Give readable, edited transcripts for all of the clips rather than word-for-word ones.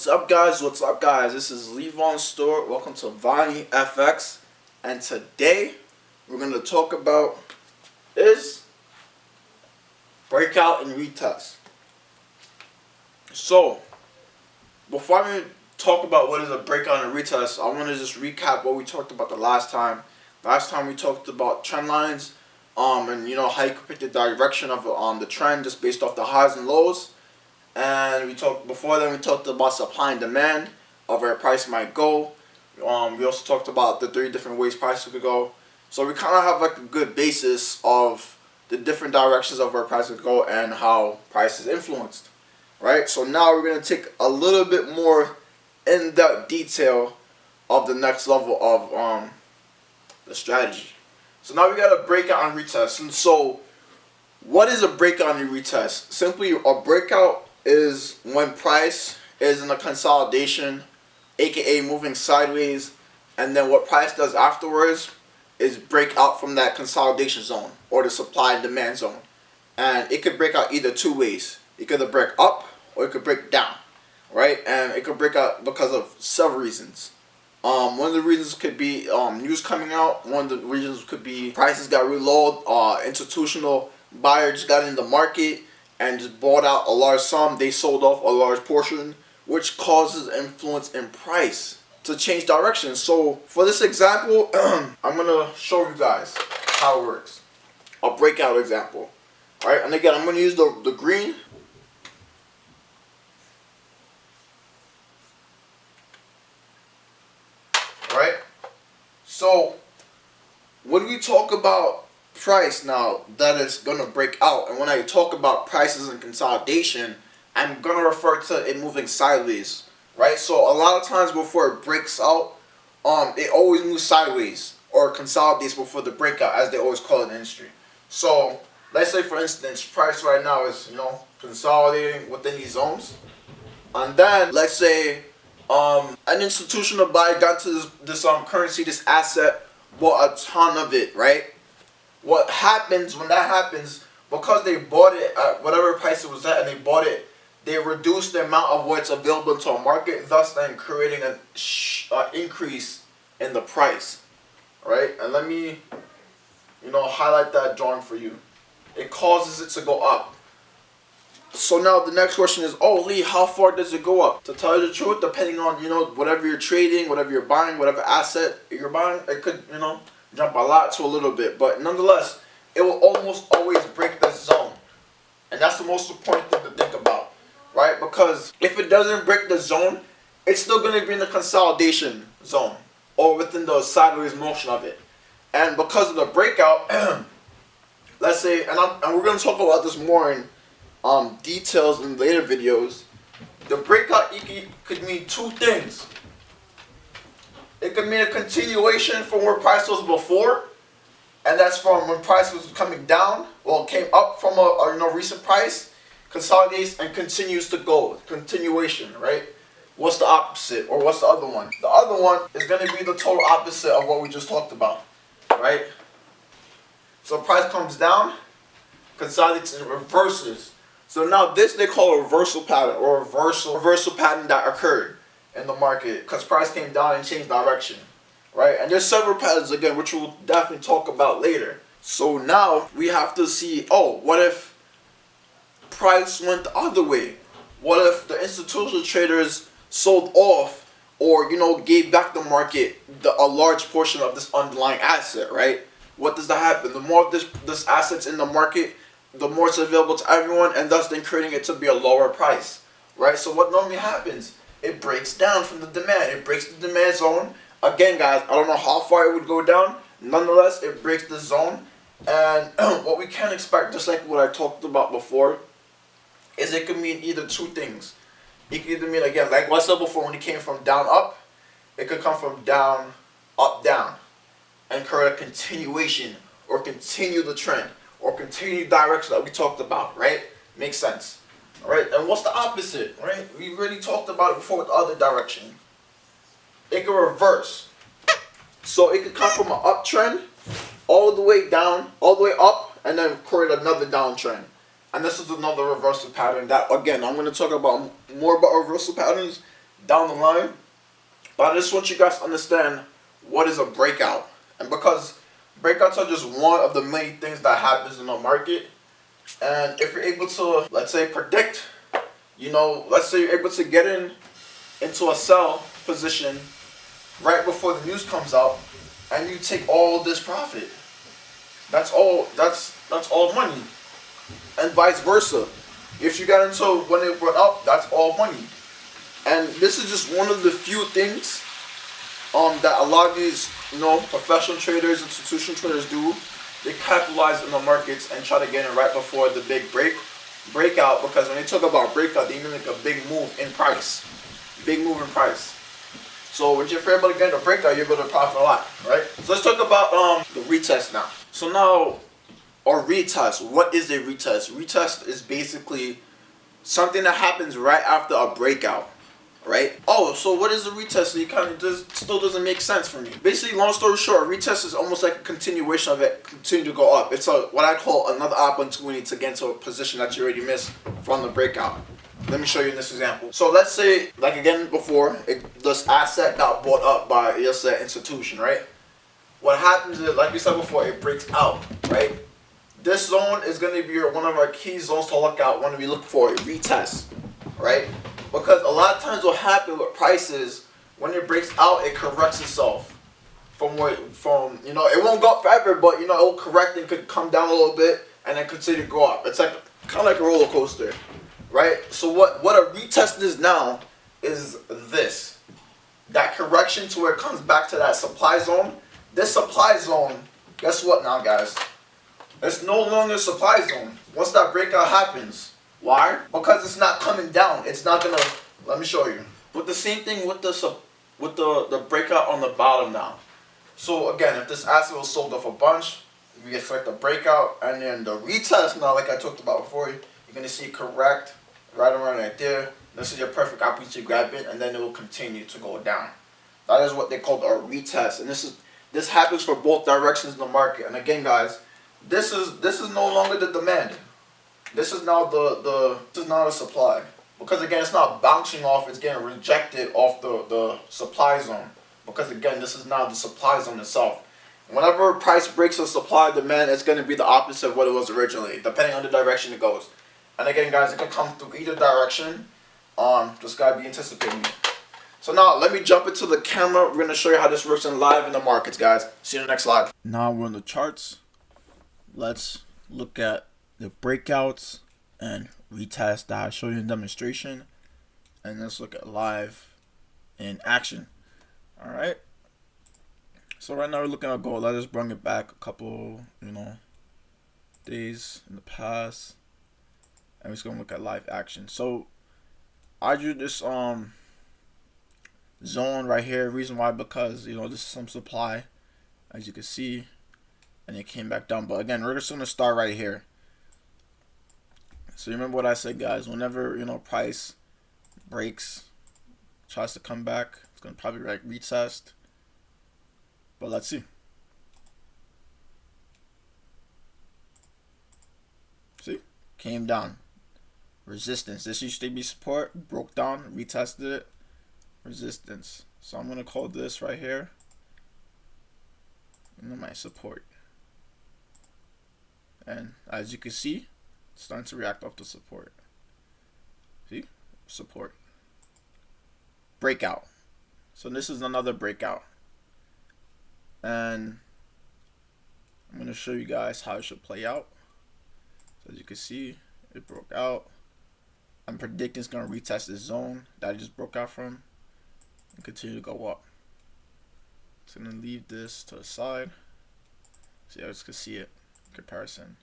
What's up guys, this is Levon Stewart. Welcome to Vonnie FX, and today we're going to talk about is breakout and retest. So before I talk about what is a breakout and retest, I want to just recap what we talked about the last time. Last time we talked about trend lines, and how you can pick the direction of the trend just based off the highs and lows. And we talked about supply and demand of where price might go. We also talked about the 3 different ways price could go. So we kind of have like a good basis of the different directions of where price could go and how price is influenced, right? So now we're going to take a little bit more in-depth detail of the next level of the strategy. So now we got a breakout and retest. And so what is a breakout and retest? Simply, a breakout is when price is in a consolidation, aka moving sideways, and then what price does afterwards is break out from that consolidation zone or the supply and demand zone. And it could break out either 2 ways. It could either break up or it could break down, right? And it could break out because of several reasons. One of the reasons could be news coming out. One of the reasons could be prices got reloaded, institutional buyers just got in the market and just bought out a large sum. They sold off a large portion, which causes influence in price to change direction. So for this example, I'm gonna show you guys how it works. A breakout example. Alright, and again, I'm gonna use the green. Alright, so when we talk about price now that is going to break out, and when I talk about prices and consolidation, I'm going to refer to it moving sideways, right? So a lot of times before it breaks out, it always moves sideways or consolidates before the breakout, as they always call it in the industry. So let's say, for instance, price right now is consolidating within these zones, and then let's say an institutional buyer got to this currency, this asset, bought a ton of it, right? What happens when that happens, because they bought it at whatever price it was at and they bought it, they reduce the amount of what's available to a market, thus then creating an increase in the price, right? And let me highlight that drawing for you. It causes it to go up. So now the next question is, oh Lee, how far does it go up? To tell you the truth, depending on whatever you're trading, whatever you're buying, whatever asset you're buying, it could jump a lot to a little bit, but nonetheless, it will almost always break the zone. And that's the most important thing to think about, right? Because if it doesn't break the zone, it's still going to be in the consolidation zone or within the sideways motion of it. And because of the breakout, let's say, and we're going to talk about this more in details in later videos, the breakout could mean 2 things. It could mean a continuation from where price was before, and that's from when price was coming down, well, it came up from a recent price, consolidates and continues to go. Continuation, right? What's the opposite, or what's the other one? The other one is going to be the total opposite of what we just talked about, right? So price comes down, consolidates and reverses. So now this they call a reversal pattern, or reversal pattern that occurred in the market because price came down and changed direction, right? And there's several patterns again, which we'll definitely talk about later. So now we have to see, oh, what if price went the other way? What if the institutional traders sold off or gave back the market a large portion of this underlying asset, right? What does that happen? The more this asset's in the market, the more it's available to everyone, and thus then creating it to be a lower price, right? So what normally happens, it breaks down from the demand. It breaks the demand zone. Again, guys, I don't know how far it would go down. Nonetheless, it breaks the zone. And what we can expect, just like what I talked about before, is it could mean either 2 things. It could either mean, again, like what I said before, when it came from down up, it could come from down, up, down, and create a continuation, or continue the trend, or continue the direction that we talked about, right? Makes sense. Alright, and what's the opposite, right? We really talked about it before with the other direction. It can reverse. So it could come from an uptrend all the way down, all the way up, and then create another downtrend. And this is another reversal pattern that, again, I'm going to talk about more about reversal patterns down the line. But I just want you guys to understand what is a breakout. And because breakouts are just one of the many things that happens in the market. And if you're able to, let's say, predict, let's say you're able to get into a sell position right before the news comes out, and you take all this profit. That's all money. And vice versa. If you got into when it went up, that's all money. And this is just one of the few things that a lot of these professional traders, institutional traders do. They capitalize in the markets and try to get in right before the big breakout, because when they talk about breakout, they mean like a big move in price. Big move in price. So when you're able to get a breakout, you're able to profit a lot, right? So let's talk about the retest now. So now, or retest, what is a retest? Retest is basically something that happens right after a breakout, right? Oh, so what is a retest? It kind of just still doesn't make sense for me. Basically, long story short, a retest is almost like a continuation of it, continue to go up. It's what I call another opportunity to get into a position that you already missed from the breakout. Let me show you this example. So let's say, like again before, this asset got bought up by, let's say, an institution, right? What happens is, like we said before, it breaks out, right? This zone is going to be one of our key zones to look out when we look for a retest, right? Because a lot of times what happens with prices, when it breaks out, it corrects itself it won't go up forever, but it will correct and could come down a little bit and then continue to go up. It's like kind of like a roller coaster, right? So what a retest is now is this, that correction to where it comes back to that supply zone. This supply zone, guess what now, guys? It's no longer a supply zone once that breakout happens. Why? Because it's not coming down. It's not gonna. Let me show you. But the same thing with the breakout on the bottom now. So again, if this asset was sold off a bunch, we expect a breakout, and then the retest now, like I talked about before, you're gonna see it correct right around right there. This is your perfect opportunity to grab it, and then it will continue to go down. That is what they call a retest, and this happens for both directions in the market. And again, guys, this is no longer the demand. This is now this is not a supply, because again, it's not bouncing off. It's getting rejected off the supply zone, because again, this is now the supply zone itself. Whenever price breaks a supply demand, it's going to be the opposite of what it was originally, depending on the direction it goes. And again, guys, it can come through either direction. Just gotta be anticipating. So now let me jump into the camera. We're gonna show you how this works in live in the markets, guys. See you in the next slide. Now we're on the charts. Let's look at the breakouts and retest that I showed you in demonstration, and let's look at live in action. All right. So right now we're looking at gold. Let us bring it back a couple, days in the past, and we're just gonna look at live action. So I drew this zone right here. Reason why, because this is some supply, as you can see, and it came back down. But again, we're just gonna start right here. So remember what I said, guys. Whenever price breaks, tries to come back, it's gonna probably retest. But let's see. See, came down. Resistance. This used to be support, broke down, retested it. Resistance. So I'm gonna call this right here, and then my support. And as you can see, it's starting to react off the support. See, support. Breakout. So this is another breakout, and I'm gonna show you guys how it should play out. So as you can see, it broke out. I'm predicting it's gonna retest this zone that I just broke out from and continue to go up. So I'm gonna leave this to the side so you guys can see it in comparison.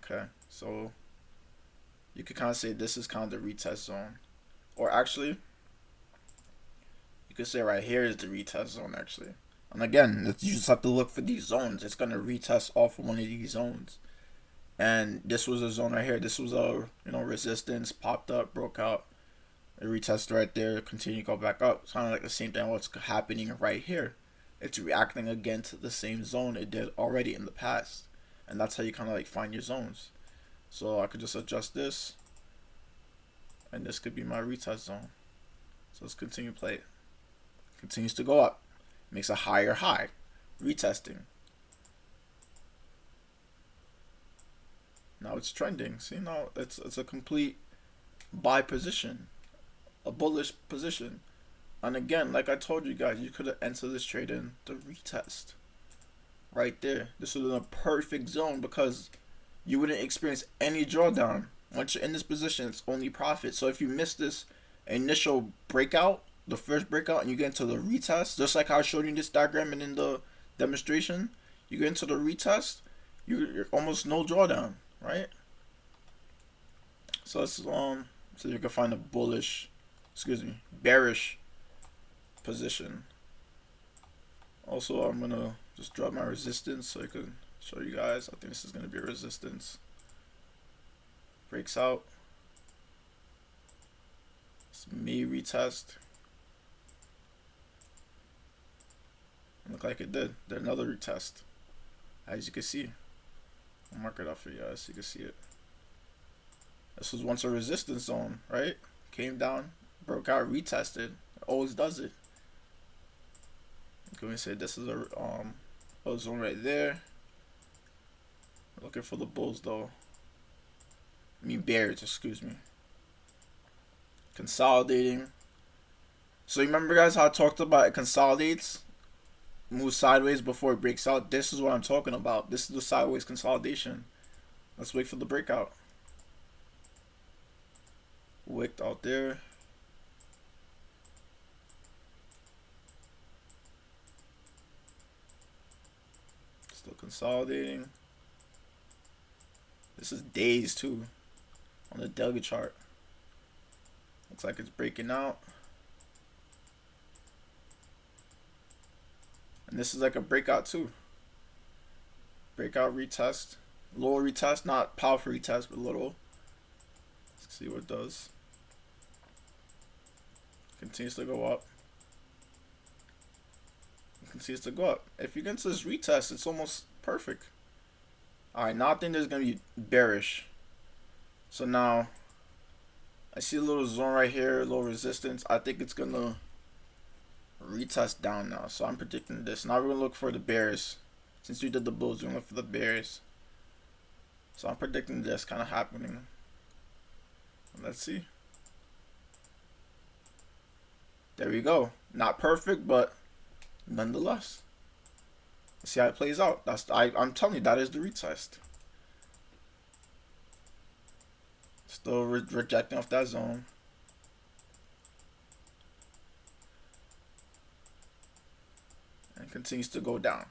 Okay, so you could kind of say this is kind of the retest zone, or actually you could say right here is the retest zone actually. And again, you just have to look for these zones. It's gonna retest off of one of these zones. And this was a zone right here. This was a resistance, popped up, broke out. It retested right there, continue to go back up. It's kind of like the same thing what's happening right here. It's reacting again to the same zone it did already in the past. and that's how you kind of like find your zones. So I could just adjust this, and this could be my retest zone. So let's continue to play it. Continues to go up, makes a higher high, retesting. Now it's trending. See, now it's a complete buy position, a bullish position. And again, like I told you guys, you could have entered this trade in the retest right there. This would have been a perfect zone because you wouldn't experience any drawdown. Once you're in this position, it's only profit. So if you miss this initial breakout, the first breakout, and you get into the retest, just like how I showed you in this diagram and in the demonstration, you get into the retest, you're almost no drawdown, right? So let's so you can find a bearish position. Also, I'm gonna just drop my resistance so I can show you guys. I think this is gonna be a resistance. Breaks out. It's me retest. Look like it did. Did another retest. As you can see. I'll mark it up for you guys so you can see it. This was once a resistance zone, right? Came down, broke out, retested. It always does it. Can we say this is a zone right there? Looking for the bulls though. I mean bears, excuse me. Consolidating. So remember guys how I talked about it consolidates, moves sideways before it breaks out? This is what I'm talking about. This is the sideways consolidation. Let's wait for the breakout. Wicked out there. Still consolidating. This is days too on the daily chart. Looks like it's breaking out. And this is like a breakout too. Breakout retest. Little retest, not powerful retest, but little. Let's see what it does. Continues to go up. It continues to go up. If you get into this retest, it's almost perfect. Alright, now I think there's going to be bearish. So now, I see a little zone right here, a little resistance. I think it's going to retest down now. So I'm predicting this. Now we're going to look for the bears. Since we did the bulls, we're going to look for the bears. So I'm predicting this kind of happening. Let's see. There we go. Not perfect, but nonetheless. Let's see how it plays out. I'm telling you, that is the retest. Still rejecting off that zone. And continues to go down.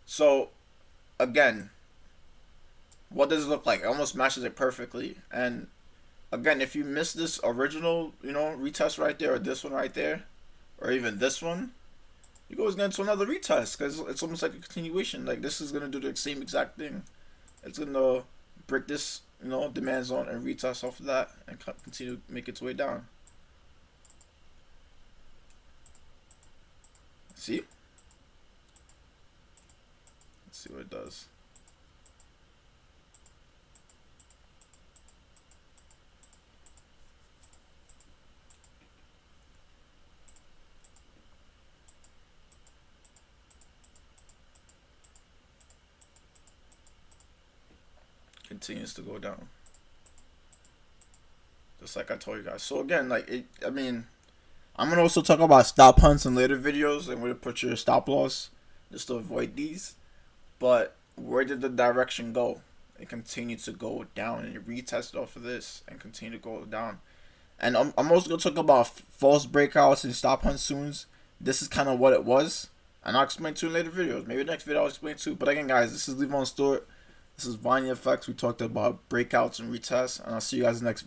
So, again, what does it look like? It almost matches it perfectly. And again, if you miss this original, retest right there, or this one right there, or even this one, you go into another retest because it's almost like a continuation. Like this is gonna do the same exact thing. It's gonna break this, demand zone and retest off of that and continue to make its way down. See? Let's see what it does. Continues to go down, just like I told you guys. So again, I'm gonna also talk about stop hunts in later videos and where to put your stop loss just to avoid these. But where did the direction go? It continued to go down, and it retested off of this and continued to go down. And I'm also gonna talk about false breakouts and stop hunts soon. This is kind of what it was, and I'll explain to you in later videos. Maybe the next video I'll explain too. But again, guys, this is Leave on Store. This is Vanya Effects. We talked about breakouts and retests, and I'll see you guys next